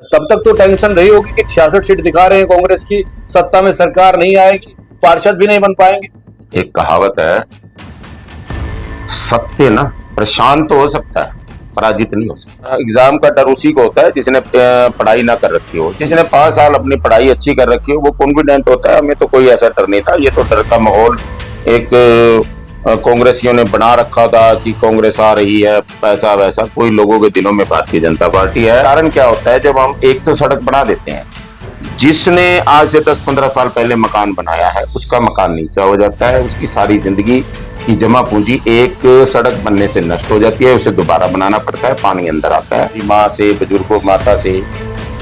तब तक तो टेंशन रही होगी कि 66 सीट दिखा रहे हैं कांग्रेस की, सत्ता में सरकार नहीं आएगी, पार्षद भी नहीं बन पाएंगे। एक कहावत है, सत्य ना प्रशांत तो हो सकता है, पराजित नहीं हो सकता। एग्जाम का डर उसी को होता है जिसने पढ़ाई ना कर रखी हो। जिसने 5 साल अपनी पढ़ाई अच्छी कर रखी हो वो कॉन्फिडेंट होता है। हमें तो कोई ऐसा डर नहीं था। ये तो डर का माहौल एक कांग्रेसियों ने बना रखा था कि कांग्रेस आ रही है, पैसा वैसा कोई लोगों के दिलों में भारतीय जनता पार्टी है। कारण क्या होता है, जब हम एक तो सड़क बना देते हैं, जिसने आज से 10-15 साल पहले मकान बनाया है उसका मकान नीचा हो जाता है, उसकी सारी जिंदगी की जमा पूंजी एक सड़क बनने से नष्ट हो जाती है, उसे दोबारा बनाना पड़ता है, पानी अंदर आता है। माँ से, बुजुर्गों माता से,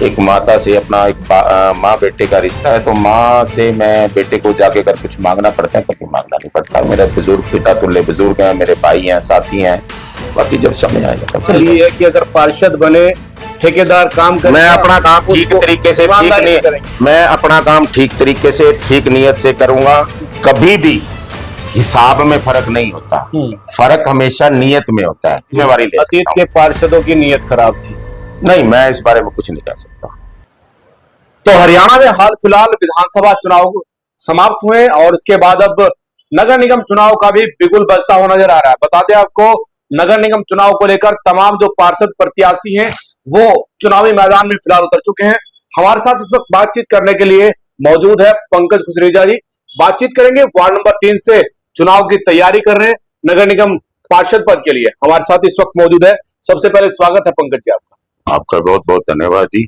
एक माता से अपना एक माँ बेटे का रिश्ता है, तो माँ से मैं बेटे को जाके अगर कुछ मांगना पड़ता है, कभी मांगना नहीं पड़ता। मेरे बुजुर्ग पिता तुल्य बुजुर्ग हैं, मेरे भाई हैं, साथी हैं, बाकी जब समय आएगा तब ये है कि अगर पार्षद बने, ठेकेदार काम करे, मैं अपना काम ठीक तरीके से मैं अपना काम ठीक तरीके से ठीक नियत से करूंगा। कभी भी हिसाब में फर्क नहीं होता, फर्क हमेशा नियत में होता है। जिम्मेवारी ले सकता हूं। अतीत के पार्षदों की नियत खराब थी। नहीं, मैं इस बारे में कुछ नहीं कह सकता। तो हरियाणा में हाल फिलहाल विधानसभा चुनाव समाप्त हुए और इसके बाद अब नगर निगम चुनाव का भी बिगुल बजता हुआ नजर आ रहा है। बता दें आपको, नगर निगम चुनाव को लेकर तमाम जो पार्षद प्रत्याशी हैं वो चुनावी मैदान में फिलहाल उतर चुके हैं। हमारे साथ इस वक्त बातचीत करने के लिए मौजूद है पंकज कुशरेजा जी। बातचीत करेंगे, वार्ड नंबर 3 से चुनाव की तैयारी कर रहे हैं नगर निगम पार्षद पद के लिए। हमारे साथ इस वक्त मौजूद है। सबसे पहले स्वागत है पंकज जी आपका। आपका बहुत बहुत धन्यवाद जी।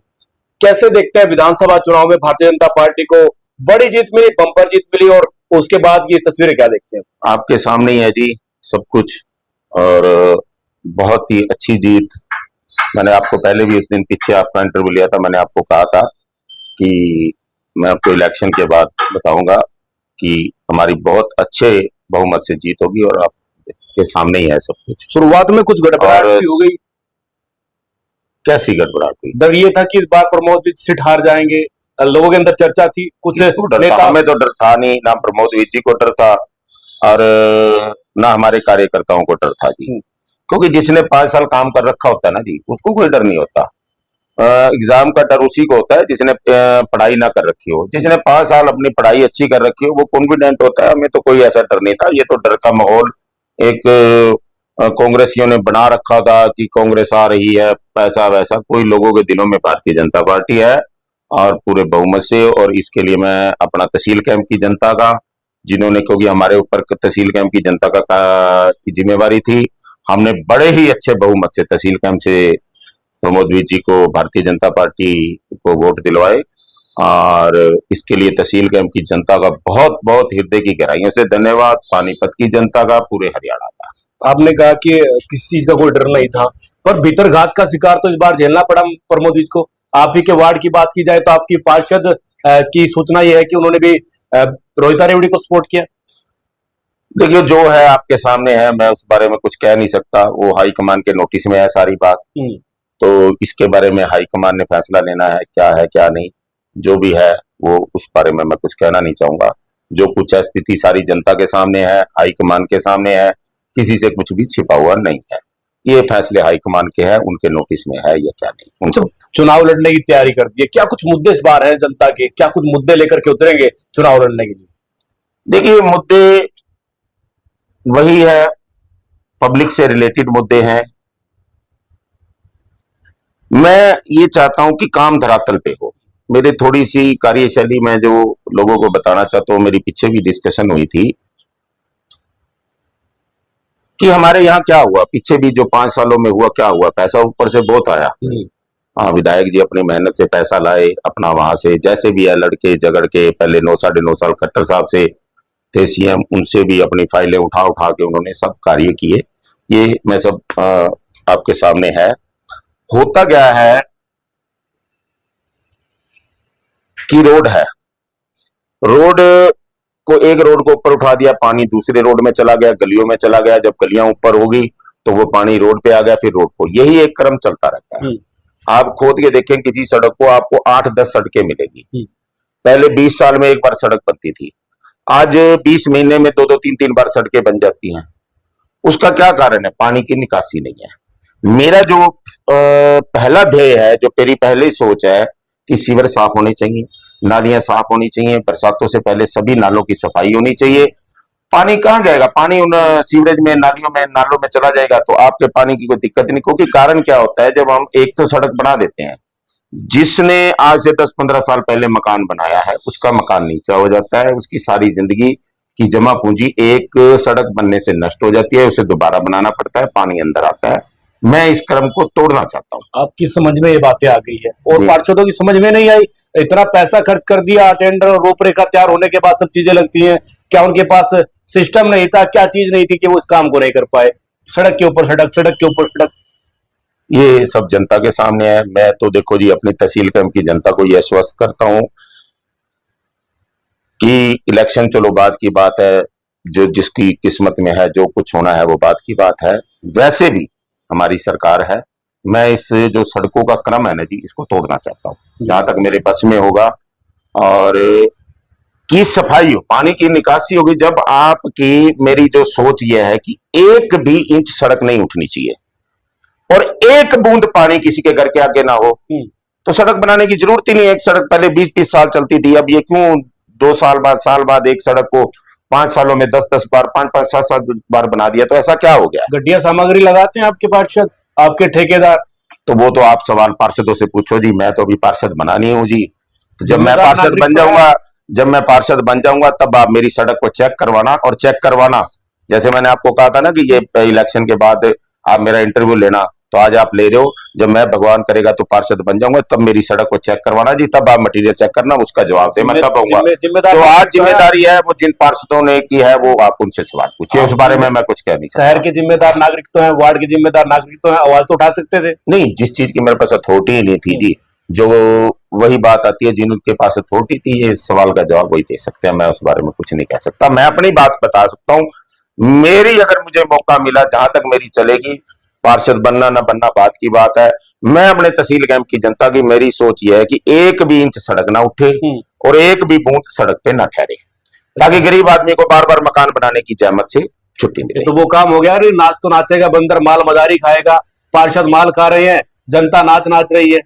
कैसे देखते हैं विधानसभा चुनाव में भारतीय जनता पार्टी को बड़ी जीत मिली, बम्पर जीत मिली, और उसके बाद की तस्वीरें क्या देखते हैं? आपके सामने ही है जी सब कुछ, और बहुत ही अच्छी जीत। मैंने आपको पहले भी उस दिन पीछे आपका इंटरव्यू लिया था, मैंने आपको कहा था कि मैं आपको इलेक्शन के बाद बताऊंगा कि हमारी बहुत अच्छे बहुमत से जीत होगी, और आपके सामने ही है सब कुछ। शुरुआत में कुछ गड़बड़ाहट सी हो गई। कैसी गड़बड़ाहट हुई? डर ये था कि इस बार प्रमोद विज सीट हार जाएंगे, लोगों के अंदर चर्चा थी। कुछ नेता, हमें तो डर था नहीं, ना प्रमोद विज जी को डर था और ना हमारे कार्यकर्ताओं को डर था जी। क्योंकि जिसने 5 साल काम कर रखा होता है ना जी, उसको कोई डर नहीं होता। एग्जाम का डर उसी को होता है जिसने पढ़ाई ना कर रखी हो। जिसने 5 साल अपनी पढ़ाई अच्छी कर रखी हो वो कॉन्फिडेंट होता है। हमें तो कोई ऐसा डर नहीं था। ये तो डर का माहौल एक कांग्रेसियों ने बना रखा था कि कांग्रेस आ रही है, पैसा वैसा कोई लोगों के दिलों में भारतीय जनता पार्टी है, और पूरे बहुमत से। और इसके लिए मैं अपना तहसील कैंप की जनता का, जिन्होंने, क्योंकि हमारे ऊपर तहसील कैंप की जनता की जिम्मेवारी थी, हमने बड़े ही अच्छे बहुमत से तहसील कैंप से प्रमोद विज जी को, भारतीय जनता पार्टी को वोट दिलवाए। और इसके लिए तहसील कैंप की जनता का बहुत बहुत हृदय की गहराइयों से धन्यवाद। पानीपत की जनता का, पूरे हरियाणा का। आपने कहा कि किसी चीज का कोई डर नहीं था, पर भीतर घात का शिकार तो इस बार झेलना पड़ा प्रमोद विज को। आप ही के वार्ड की बात की जाए तो आपकी पार्षद की सूचना यह है कि उन्होंने भी रोहिता रेवड़ी को सपोर्ट किया। देखिए, जो है आपके सामने है, मैं उस बारे में कुछ कह नहीं सकता। वो हाईकमान के नोटिस में है सारी बात, तो इसके बारे में हाईकमान ने फैसला लेना है, क्या है क्या नहीं। जो भी है वो, उस बारे में मैं कुछ कहना नहीं चाहूंगा। जो कुछ है स्थिति सारी जनता के सामने है, हाईकमान के सामने है, किसी से कुछ भी छिपा हुआ नहीं है। ये फैसले हाईकमान के हैं, उनके नोटिस में है या क्या नहीं। उनको चुनाव लड़ने की तैयारी कर दी है, क्या कुछ मुद्दे इस बार हैं जनता के, क्या कुछ मुद्दे लेकर के उतरेंगे चुनाव लड़ने के लिए? देखिए, मुद्दे वही है, पब्लिक से रिलेटेड मुद्दे हैं। मैं ये चाहता हूं कि काम धरातल पे हो। मेरी थोड़ी सी कार्यशैली में जो लोगों को बताना चाहता हूं, मेरी पीछे भी डिस्कशन हुई थी कि हमारे यहाँ क्या हुआ, पीछे भी जो 5 सालों में हुआ क्या हुआ। पैसा ऊपर से बहुत आया। हाँ, विधायक जी अपनी मेहनत से पैसा लाए, अपना वहां से जैसे भी है लड़के झगड़ के, पहले 9-9.5 साल खट्टर साहब से थे सीएम, उनसे भी अपनी फाइलें उठा उठा के उन्होंने सब कार्य किए। ये मैं सब आपके सामने है। होता क्या है कि रोड है, रोड को, एक रोड को ऊपर उठा दिया, पानी दूसरे रोड में चला गया, गलियों में चला गया। जब गलियां ऊपर होगी तो वो पानी रोड पे आ गया, फिर रोड को, यही एक क्रम चलता रहता है। आप खोद के देखें किसी सड़क को, आपको 8-10 सड़कें मिलेगी। पहले 20 साल में एक बार सड़क बनती थी, आज 20 महीने में 2-2, 3-3 बार सड़कें बन जाती हैं। उसका क्या कारण है? पानी की निकासी नहीं है। मेरा जो पहला ध्येय है, जो मेरी पहली सोच है कि सीवर साफ होने चाहिए, नालियां साफ होनी चाहिए, बरसातों से पहले सभी नालों की सफाई होनी चाहिए। पानी कहाँ जाएगा? पानी उन सीवरेज में, नालियों में, नालों में चला जाएगा, तो आपके पानी की कोई दिक्कत नहीं। क्योंकि कारण क्या होता है, जब हम एक तो सड़क बना देते हैं, जिसने आज से 10-15 साल पहले मकान बनाया है, उसका मकान नीचा हो जाता है, उसकी सारी जिंदगी की जमा पूंजी एक सड़क बनने से नष्ट हो जाती है, उसे दोबारा बनाना पड़ता है, पानी अंदर आता है। मैं इस क्रम को तोड़ना चाहता हूँ। आपकी समझ में ये बातें आ गई है और जी। पार्षदों की समझ में नहीं आई। इतना पैसा खर्च कर दिया, टेंडर और रूपरेखा तैयार होने के बाद सब चीजें लगती हैं, क्या उनके पास सिस्टम नहीं था, क्या चीज नहीं थी कि वो इस काम को नहीं कर पाए? सड़क के ऊपर सड़क, सड़क के ऊपर सड़क। ये सब जनता के सामने है। मैं तो देखो जी, अपनी तहसील क्रम की जनता को यह आश्वस्त करता हूं कि इलेक्शन चलो बाद की बात है, जो जिसकी किस्मत में है, जो कुछ होना है वो बाद की बात है। वैसे भी हमारी सरकार है, मैं इस जो सड़कों का क्रम है ना जी, इसको तोड़ना चाहता हूँ जहां तक मेरे बस में होगा। और की सफाई हो, पानी की निकासी होगी जब आपकी। मेरी जो सोच यह है कि एक भी इंच सड़क नहीं उठनी चाहिए और एक बूंद पानी किसी के घर के आगे ना हो, तो सड़क बनाने की जरूरत ही नहीं है। एक सड़क पहले 20-20 साल चलती थी, अब ये क्यों 2 साल बाद एक सड़क को 5 सालों में 10-10 बार, 5-5, 7-7 बार बना दिया? तो ऐसा क्या हो गया? गड्डिया सामग्री लगाते हैं आपके पार्षद, आपके ठेकेदार? तो वो तो आप सवाल पार्षदों से पूछो जी, मैं तो अभी पार्षद बना नहीं हूं जी। तो जब मैं जिम्मेदार पार्षद नागरिक बन तो है। जाऊंगा, जब मैं पार्षद बन जाऊंगा, तब आप मेरी सड़क को चेक करवाना और चेक करवाना। जैसे मैंने आपको कहा था ना कि ये इलेक्शन के बाद आप मेरा इंटरव्यू लेना, तो आज आप ले रहे हो। जब मैं भगवान करेगा तो पार्षद बन जाऊंगा, तब मेरी सड़क को चेक करवाना जी, तब आप मटेरियल चेक करना, उसका जवाब दे, मैं कब आऊंगा। जिम्मेदार तो आज नागरिक तो है। जिम्मेदारी है वो जिन पार्षदों ने की है, वो आप उनसे सवाल पूछिए, उस बारे में मैं कुछ कह नहीं शहर सकता। के जिम्मेदार नागरिक तो हैं, वार्ड के जिम्मेदार नागरिक तो हैं, आवाज तो उठा सकते थे। नहीं, जिस चीज की मेरे पास अथॉरिटी ही नहीं थी जी, जो वही बात आती है, जिनके पास अथॉरिटी थी, ये सवाल का जवाब वही दे सकते हैं। मैं उस बारे में कुछ नहीं कह सकता। मैं अपनी बात बता सकता हूँ। मेरी, अगर मुझे मौका मिला, जहां तक मेरी चलेगी, पार्षद बनना ना बनना बात की बात है, मैं अपने तहसील कैंप की जनता की, मेरी सोच यह है कि एक भी इंच सड़क ना उठे और एक भी बूंद सड़क पे ना ठहरे, ताकि गरीब आदमी को बार बार मकान बनाने की जहमत से छुट्टी मिले। तो वो काम हो गया। अरे नाच तो नाचेगा बंदर, माल मदारी खाएगा। पार्षद माल खा रहे हैं, जनता नाच नाच रही है।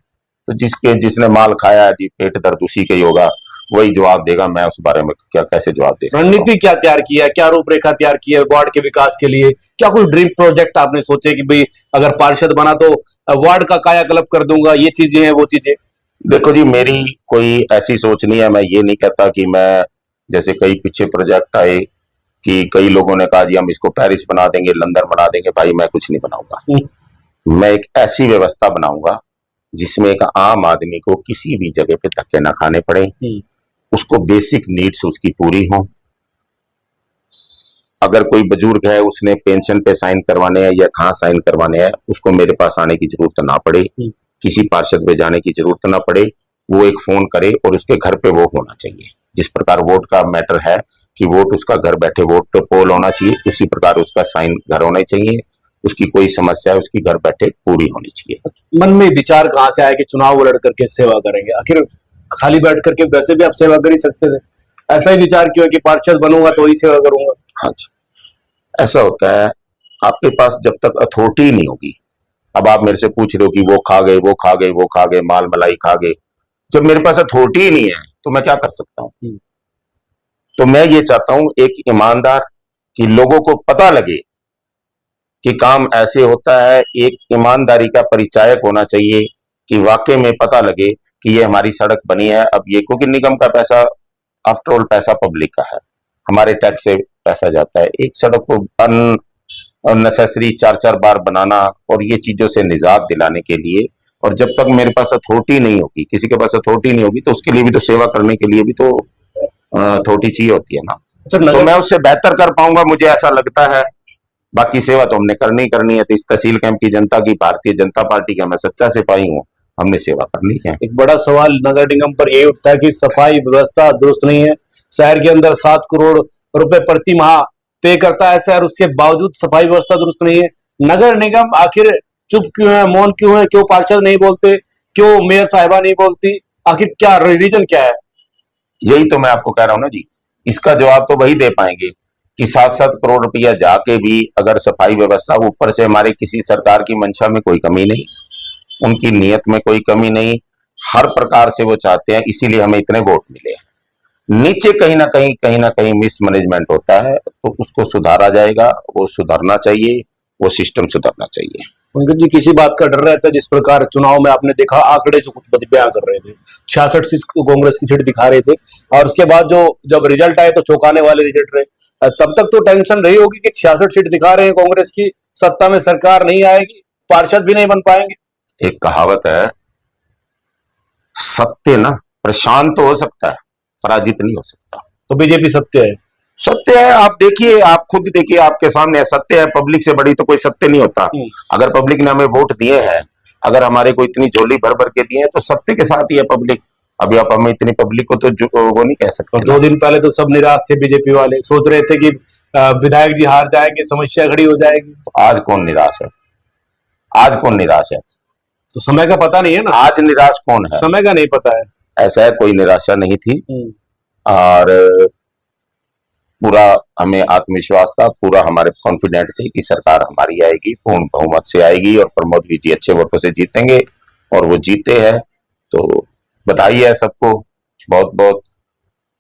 तो जिसने माल खाया है जी, पेट दर्द उसी का ही होगा, वही जवाब देगा। मैं उस बारे में क्या कैसे जवाब दे सकता हूं? रणनीति क्या तैयार की है, क्या रूपरेखा तैयार की है वार्ड के विकास के लिए? क्या कोई ड्रीम प्रोजेक्ट आपने सोचे कि भाई अगर पार्षद बना तो वार्ड का कायाकल्प कर दूंगा, ये चीजें हैं, वो चीजें? देखो जी, मेरी कोई ऐसी सोच नहीं है। मैं ये नहीं कहता कि मैं, जैसे कई पीछे प्रोजेक्ट आए कि कई लोगों ने कहा जी हम इसको पेरिस बना देंगे, लंदन बना देंगे, भाई मैं कुछ नहीं बनाऊंगा। मैं एक ऐसी व्यवस्था बनाऊंगा जिसमें एक आम आदमी को किसी भी जगह पे धक्के ना खाने पड़े, उसको बेसिक नीड्स उसकी पूरी हो। अगर कोई बुजुर्ग है, उसने पेंशन पे साइन करवाने हैं या कहाँ साइन करवाने हैं, उसको मेरे पास आने की जरूरत ना पड़े, किसी पार्षद पे जाने की जरूरत ना पड़े। वो एक फोन करे और उसके घर पे वो होना चाहिए। जिस प्रकार वोट का मैटर है कि वोट उसका घर बैठे वोट पोल होना चाहिए, उसी प्रकार उसका साइन घर होना चाहिए। उसकी कोई समस्या है, उसकी घर बैठे पूरी होनी चाहिए। मन में विचार कहाँ से आया कि चुनाव लड़ करके सेवा करेंगे? आखिर खाली बैठ करके वैसे भी आप सेवा कर ही सकते थे। ऐसा ही विचार क्यों है कि पार्षद बनूंगा तो ही सेवा करूंगा? हाँ जी, ऐसा होता है। आपके पास जब तक अथॉरिटी नहीं होगी, अब आप मेरे से पूछ रहे हो कि वो खा गए, वो खा गए, वो खा गए, माल मलाई खा गए। जब मेरे पास अथॉरिटी ही नहीं है तो मैं क्या कर सकता हूं? तो मैं ये चाहता हूं एक ईमानदार, कि लोगों को पता लगे कि काम ऐसे होता है। एक ईमानदारी का परिचायक होना चाहिए कि वाकई में पता लगे कि ये हमारी सड़क बनी है। अब ये, क्योंकि निगम का पैसा, आफ्टर ऑल पैसा पब्लिक का है, हमारे टैक्स से पैसा जाता है। एक सड़क को अननेसेसरी 4-4 बार बनाना और ये चीजों से निजात दिलाने के लिए, और जब तक मेरे पास अथॉरिटी नहीं होगी, किसी के पास अथॉरिटी नहीं होगी, तो उसके लिए भी तो सेवा करने के लिए भी तो अथॉरिटी चाहिए होती है ना। तो मैं उससे बेहतर कर पाऊंगा, मुझे ऐसा लगता है। बाकी सेवा तो हमने करनी करनी है। तो इस तहसील कैंप की जनता की, भारतीय जनता पार्टी का मैं सच्चा सिपाही हूँ, हमने सेवा करनी है। एक बड़ा सवाल नगर निगम पर ये उठता है कि सफाई व्यवस्था दुरुस्त नहीं है। शहर के अंदर 7 करोड़ रुपए प्रति माह पे करता है शहर, उसके बावजूद सफाई व्यवस्था दुरुस्त नहीं है। नगर निगम आखिर चुप क्यों है, मौन क्यों है? क्यों पार्षद नहीं बोलते? क्यों मेयर साहिबा नहीं बोलती? आखिर क्या रीजन क्या है? यही तो मैं आपको कह रहा हूं ना जी, इसका जवाब तो वही दे पाएंगे कि 7-7 करोड़ रुपया जाके भी अगर सफाई व्यवस्था, ऊपर से हमारे किसी सरकार की मंशा में कोई कमी नहीं, उनकी नीयत में कोई कमी नहीं, हर प्रकार से वो चाहते हैं, इसीलिए हमें इतने वोट मिले हैं। नीचे कहीं ना कहीं मिसमैनेजमेंट होता है, तो उसको सुधारा जाएगा, वो सुधरना चाहिए, वो सिस्टम सुधरना चाहिए। पंकज जी, किसी बात का डर रहता है? जिस प्रकार चुनाव में आपने देखा आंकड़े जो कुछ बयां कर रहे थे, 66 सीट कांग्रेस की सीट दिखा रहे थे, और उसके बाद जो जब रिजल्ट आए तो चौंकाने वाले रिजल्ट रहे। तब तक तो टेंशन रही होगी कि 66 सीट दिखा रहे हैं कांग्रेस की, सत्ता में सरकार नहीं आएगी, पार्षद भी नहीं बन पाएंगे। एक कहावत है, सत्य ना प्रशांत तो हो सकता है, पराजित नहीं हो सकता। तो बीजेपी सत्य है? सत्य है, आप देखिए, आप खुद देखिए, आपके सामने है, सत्य है। पब्लिक से बड़ी तो कोई सत्य नहीं होता। अगर पब्लिक ने हमें वोट दिए हैं, अगर हमारे को इतनी झोली भर भर के दिए हैं, तो सत्य के साथ ही है पब्लिक। अभी आप हमें इतनी पब्लिक को तो वो नहीं कह सकते। और 2 दिन पहले तो सब निराश थे, बीजेपी वाले सोच रहे थे कि विधायक जी हार जाएंगे, समस्या खड़ी हो जाएगी। तो आज कौन निराश है? आज कौन निराश है? तो समय का पता नहीं है ना, आज निराश कौन है? समय का नहीं पता है। ऐसा है, कोई निराशा नहीं थी, और पूरा हमें आत्मविश्वास था, पूरा हमारे कॉन्फिडेंट थे कि सरकार हमारी आएगी, पूर्ण बहुमत से आएगी, और प्रमोद जी अच्छे वोटों से जीतेंगे, और वो जीते हैं। तो बधाई है सबको, बहुत बहुत।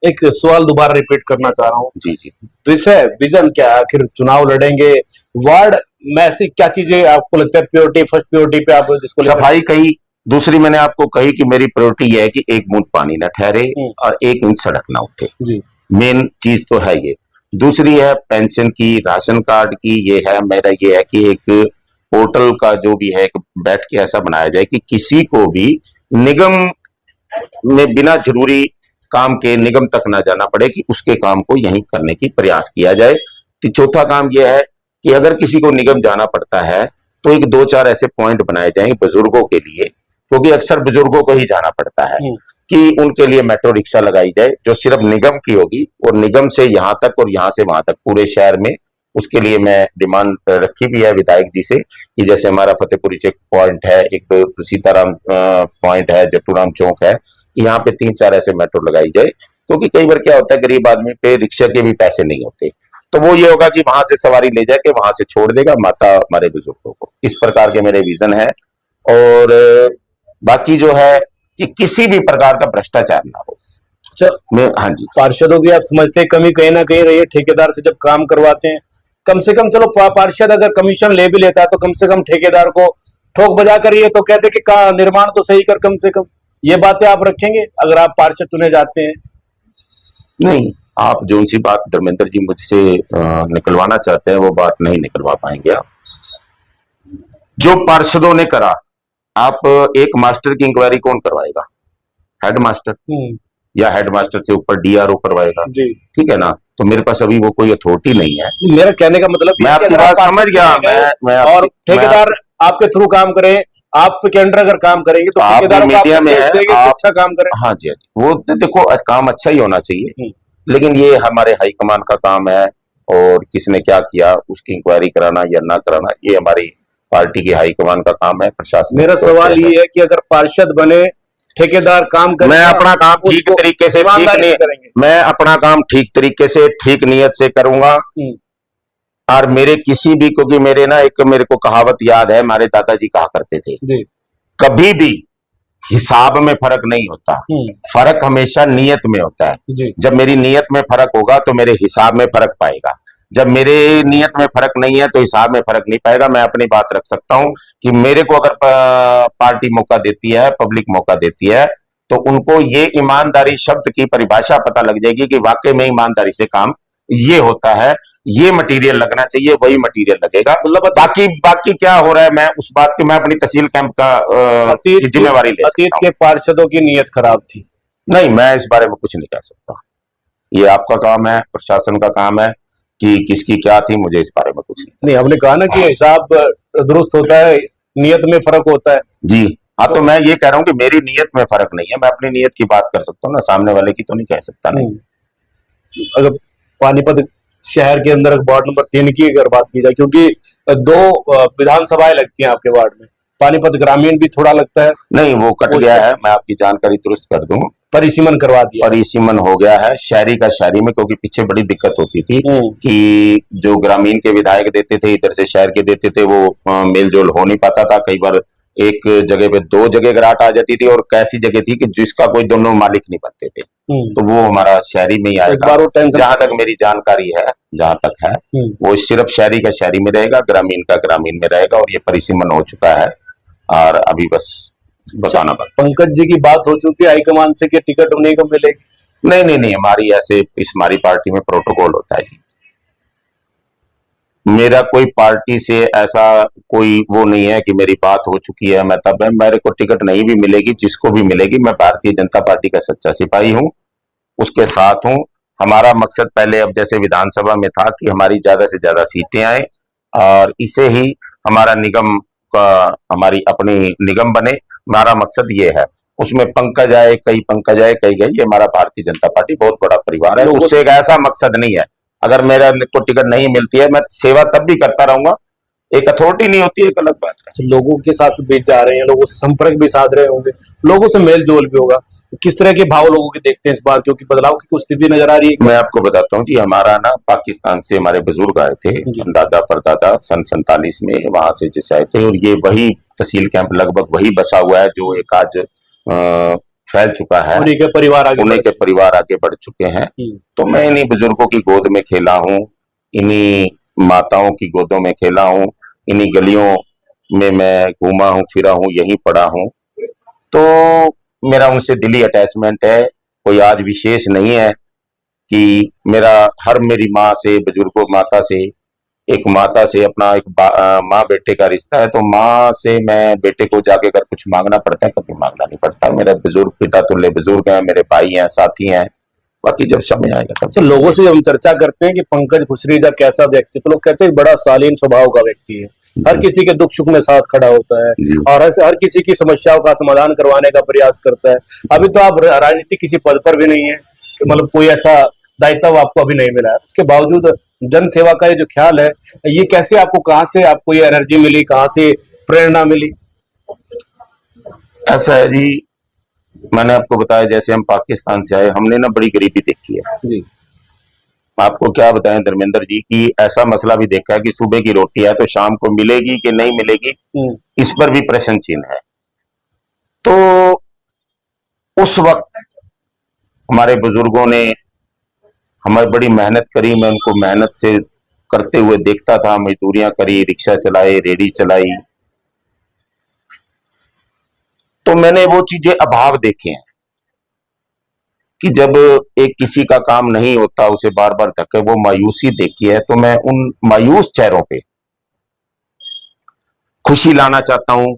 एक सवाल दोबारा रिपीट करना चाह रहा हूँ। जी जी। विषय विजन क्या है? आखिर चुनाव लड़ेंगे, वार्ड में ऐसी क्या चीजें आपको लगता है प्योरिटी, फर्स्ट प्योरिटी पे आप जिसको सफाई कही, दूसरी मैंने आपको कही कि मेरी प्रायोरिटी यह है कि एक बूंद पानी न ठहरे और 1 इंच सड़क ना उठे जी। मेन चीज तो है ये। दूसरी है पेंशन की, राशन कार्ड की, ये है मेरा ये है कि एक पोर्टल का जो भी है, एक बैठ के ऐसा बनाया जाए कि किसी को भी निगम में बिना जरूरी काम के निगम तक ना जाना पड़े, कि उसके काम को यहीं करने की प्रयास किया जाए। तो चौथा काम यह है कि अगर किसी को निगम जाना पड़ता है तो एक 2-4 ऐसे पॉइंट बनाए जाएं बुजुर्गों के लिए, क्योंकि अक्सर बुजुर्गों को ही जाना पड़ता है, कि उनके लिए मेट्रो रिक्शा लगाई जाए जो सिर्फ निगम की होगी, और निगम से यहाँ तक और यहाँ से वहां तक पूरे शहर में। उसके लिए मैं डिमांड रखी भी है विधायक जी से, कि जैसे हमारा फतेहपुरी चेक पॉइंट है, एक सीताराम पॉइंट है, जट्टूराम चौक है, कि यहाँ पे 3-4 ऐसे मेट्रो लगाई जाए। क्योंकि कई बार क्या होता है, गरीब आदमी पे रिक्शा के भी पैसे नहीं होते, तो वो ये होगा कि वहां से सवारी ले जाके वहां से छोड़ देगा माता हमारे बुजुर्गों को। इस प्रकार के मेरे विजन है। और बाकी जो है कि किसी भी प्रकार का भ्रष्टाचार ना हो। अच्छा, हाँ जी। पार्षदों की आप समझते हैं कमी कहीं ना कहीं रही है? ठेकेदार से जब काम करवाते हैं, कम से कम चलो पार्षद अगर कमीशन ले भी लेता है तो कम से कम ठेकेदार को ठोक बजा कर ये तो कहते कि निर्माण तो सही कर कम से कम। ये बातें आप रखेंगे अगर आप पार्षद चुने जाते हैं? नहीं, आप जो सी बात धर्मेंद्र जी मुझसे निकलवाना चाहते हैं वो बात नहीं निकलवा पाएंगे आप। जो पार्षदों ने करा, आप एक मास्टर की इंक्वायरी कौन करवाएगा? हेड मास्टर, या हेड मास्टर से ऊपर डीआरओ करवाएगा जी। ठीक है ना? तो मेरे पास अभी वो कोई अथॉरिटी नहीं है। मेरा कहने का मतलब मैं आपकी बात समझ गया। मैं और ठेकेदार आपके थ्रू काम करे, आपके अंडर अगर काम करेंगे तो ठेकेदार मीडिया में है, अच्छा काम करे। हाँ जी, वो देखो काम अच्छा ही होना चाहिए, लेकिन ये हमारे हाईकमान का काम है, और किसने क्या किया उसकी इंक्वायरी कराना या ना कराना ये हमारी पार्टी की हाईकमान का काम है, प्रशासन। मेरा सवाल ये है कि अगर पार्षद बने, ठेकेदार काम करे, मैं अपना काम ठीक तरीके से मैं अपना काम ठीक तरीके से ठीक नियत से करूंगा। और मेरे किसी भी, क्योंकि मेरे ना एक मेरे को कहावत याद है, हमारे दादाजी कहा करते थे जी। कभी भी हिसाब में फर्क नहीं होता, फर्क हमेशा नियत में होता है जी। जब मेरी नियत में फर्क होगा तो मेरे हिसाब में फर्क पाएगा, जब मेरे नियत में फर्क नहीं है तो हिसाब में फर्क नहीं पाएगा। मैं अपनी बात रख सकता हूं कि मेरे को अगर पार्टी मौका देती है, पब्लिक मौका देती है, तो उनको ये ईमानदारी शब्द की परिभाषा पता लग जाएगी कि वाकई में ईमानदारी से काम ये होता है, ये मटेरियल लगना चाहिए, वही मटेरियल लगेगा। मतलब बाकी क्या हो रहा है, मैं उस बात की मैं अपनी तहसील कैंप का जिम्मेवारी ले सकता हूं। अतीत के पार्षदों की नीयत खराब थी? नहीं, मैं इस बारे में कुछ नहीं कह सकता। ये आपका काम है, प्रशासन का काम है कि किसकी क्या थी, मुझे इस बारे में कुछ नहीं। हमने कहा ना कि हिसाब दुरुस्त होता है, नियत में फर्क होता है जी। हाँ, तो मैं ये कह रहा हूँ कि मेरी नियत में फर्क नहीं है, मैं अपनी नियत की बात कर सकता हूँ ना, सामने वाले की तो नहीं कह सकता। नहीं, अगर पानीपत शहर के अंदर वार्ड नंबर 3 की अगर बात की जाए, क्योंकि 2 विधानसभाएं लगती हैं आपके वार्ड में, पानीपत ग्रामीण भी थोड़ा लगता है। नहीं, वो कट गया है, मैं आपकी जानकारी दुरुस्त कर दूं। परिसीमन करवा दिया। परिसीमन हो गया है शहरी का शहरी में, क्योंकि पीछे बड़ी दिक्कत होती थी कि जो ग्रामीण के विधायक देते थे इधर से शहर के देते थे, वो मेल जोल हो नहीं पाता था। कई बार एक जगह पे दो जगह ग्रांट आ जाती थी, और कैसी जगह थी कि जिसका कोई दोनों मालिक नहीं बनते थे, तो वो हमारा शहरी में ही आएगा। जहां तक मेरी जानकारी है, जहां तक है, वो सिर्फ शहरी का शहरी में रहेगा, ग्रामीण का ग्रामीण में रहेगा, और ये परिसीमन हो चुका है। और अभी बस बताना बाकी। पंकज जी की बात हो चुकी है हाईकमान से कि टिकट उन्हीं को मिलेगी? नहीं नहीं नहीं, हमारी ऐसे हमारी पार्टी में प्रोटोकॉल होता है। मेरा कोई पार्टी से ऐसा कोई वो नहीं है कि मेरी बात हो चुकी है मैं तब है, मेरे को टिकट नहीं भी मिलेगी, जिसको भी मिलेगी, मैं भारतीय जनता पार्टी का सच्चा सिपाही हूं, उसके साथ हूं। हमारा मकसद पहले, अब जैसे विधानसभा में था कि हमारी ज्यादा से ज्यादा सीटें आए, और इसे ही हमारा निगम का, हमारी अपनी निगम बने, हमारा मकसद ये है। उसमें पंकज आए, कई पंकज आए, कई गए, ये हमारा भारतीय जनता पार्टी बहुत बड़ा परिवार है। उससे एक ऐसा मकसद नहीं है, अगर मेरा को टिकट नहीं मिलती है, मैं सेवा तब भी करता रहूंगा, एक अथॉरिटी नहीं होती, एक अलग बात है। लोगों के साथ बीच जा रहे हैं, लोगों से संपर्क भी साध रहे होंगे, लोगों से मेल जोल भी होगा, किस तरह के भाव लोगों के देखते हैं इस बार, क्योंकि बदलाव की कुछ स्थिति नजर आ रही है? मैं आपको बताता हूँ जी, हमारा ना पाकिस्तान से हमारे बुजुर्ग आए थे, दादा परदादा, सन 47 में वहां से जैसे आए थे, और ये वही तहसील कैंप लगभग वही बसा हुआ है जो एक आज फैल चुका है। उन्हीं के परिवार आगे बढ़ चुके हैं। तो मैं इन्हीं बुजुर्गों की गोद में खेला हूँ, इन्हीं माताओं की गोदों में खेला हूँ, इन्हीं गलियों में मैं घूमा हूँ, फिरा हूँ, यहीं पढ़ा हूँ। तो मेरा उनसे दिली अटैचमेंट है, कोई आज विशेष नहीं है कि मेरी माँ से, बुजुर्गों माता से, एक माता से अपना एक माँ बेटे का रिश्ता है। तो माँ से मैं बेटे को जाके अगर कुछ मांगना पड़ता है, कभी मांगना नहीं पड़ता। मेरे बुजुर्ग पिता तुल्य बुजुर्ग हैं, मेरे भाई हैं, साथी हैं, बाकी जब समय आएगा तब। तो लोगों से हम चर्चा करते हैं कि पंकज भुसरीजा कैसा व्यक्ति, तो लोग कहते हैं बड़ा शालीन स्वभाव का व्यक्ति है, हर किसी के दुख सुख में साथ खड़ा होता है, और हर किसी की समस्याओं का समाधान करवाने का प्रयास करता है। अभी तो आप राजनीतिक किसी पद पर भी नहीं है, मतलब कोई ऐसा दायित्व आपको अभी नहीं मिला है, उसके बावजूद जन सेवा का ये जो ख्याल है, ये कैसे आपको, कहाँ से आपको ये एनर्जी मिली, कहाँ से प्रेरणा मिली? ऐसा है जी, मैंने आपको बताया जैसे हम पाकिस्तान से आए, हमने ना बड़ी गरीबी देखी है जी। आपको क्या बताएं धर्मेंद्र जी की ऐसा मसला भी देखा है कि सुबह की रोटी है तो शाम को मिलेगी कि नहीं मिलेगी, इस पर भी प्रश्न चिन्ह है। तो उस वक्त हमारे बुजुर्गों ने हमारी बड़ी मेहनत करी, मैं उनको मेहनत से करते हुए देखता था, मजदूरियां करी, रिक्शा चलाए, रेडी चलाई, तो मैंने वो चीजें अभाव देखे हैं कि जब एक किसी का काम नहीं होता, उसे बार बार धक्के, वो मायूसी देखी है। तो मैं उन मायूस चेहरों पे खुशी लाना चाहता हूं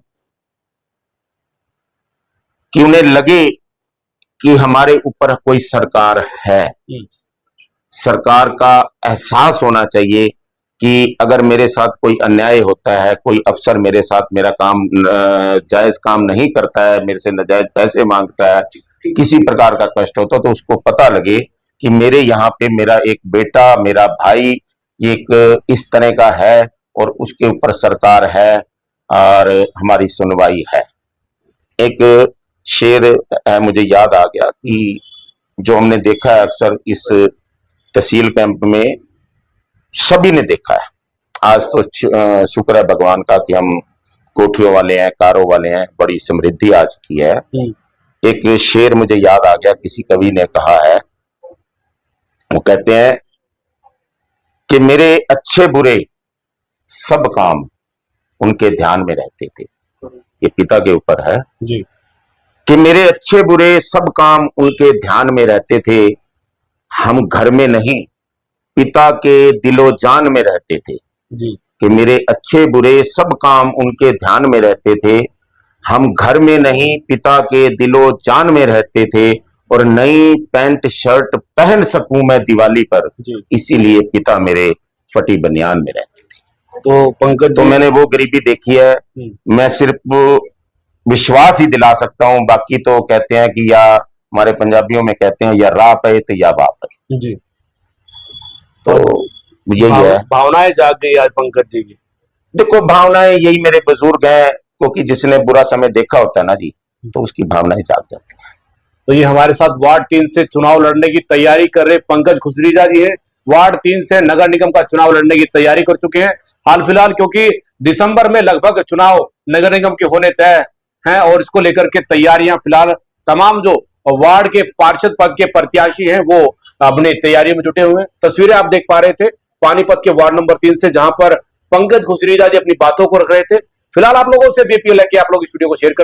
कि उन्हें लगे कि हमारे ऊपर कोई सरकार है। सरकार का एहसास होना चाहिए कि अगर मेरे साथ कोई अन्याय होता है, कोई अफसर मेरे साथ मेरा काम जायज काम नहीं करता है, मेरे से नाजायज पैसे मांगता है, किसी प्रकार का कष्ट होता, तो उसको पता लगे कि मेरे यहाँ पे मेरा एक बेटा, मेरा भाई एक इस तरह का है, और उसके ऊपर सरकार है और हमारी सुनवाई है। एक शेर है, मुझे याद आ गया कि जो हमने देखा है अक्सर इस तहसील कैंप में, सभी ने देखा है। आज तो शुक्र है भगवान का कि हम कोठियों वाले हैं, कारों वाले हैं, बड़ी समृद्धि आ चुकी है। एक शेर मुझे याद आ गया, किसी कवि ने कहा है, वो कहते हैं कि मेरे अच्छे बुरे सब काम उनके ध्यान में रहते थे। ये पिता के ऊपर है जी, कि मेरे अच्छे बुरे सब काम उनके ध्यान में रहते थे, हम घर में नहीं पिता के दिलो जान में रहते थे जी। कि मेरे अच्छे बुरे सब काम उनके ध्यान में रहते थे, हम घर में नहीं पिता के दिलो जान में रहते थे, और नई पैंट शर्ट पहन सकूं मैं दिवाली पर, इसीलिए पिता मेरे फटी बनियान में रहते थे। तो पंकज, तो मैंने वो गरीबी देखी है। मैं सिर्फ विश्वास ही दिला सकता हूं, बाकी तो कहते हैं कि या हमारे पंजाबियों में कहते हैं या राह पे तो या बाप है जी। तो यही है, भावनाएं जाग गई आज पंकज जी की। देखो भावनाएं यही मेरे बुजुर्ग हैं, क्योंकि जिसने बुरा समय देखा होता है ना जी, तो उसकी भावनाएं जाग जाती हैं। तो ये हमारे साथ वार्ड 3 से चुनाव लड़ने की तैयारी कर रहे पंकज खुसरीजा जी है। वार्ड 3 से नगर निगम का चुनाव लड़ने की तैयारी कर चुके हैं हाल फिलहाल, क्योंकि दिसंबर में लगभग चुनाव नगर निगम के होने तय हैं और इसको लेकर के तैयारियां फिलहाल तमाम जो वार्ड के पार्षद पद के प्रत्याशी हैं वो अपनी तैयारियों में जुटे हुए हैं। तस्वीरें आप देख पा रहे थे पानीपत के वार्ड नंबर 3 से, जहां पर पंकज खुसरीजा जी अपनी बातों को रख रहे थे। फिलहाल आप लोगों से भी अपील है कि आप लोग इस वीडियो को शेयर कर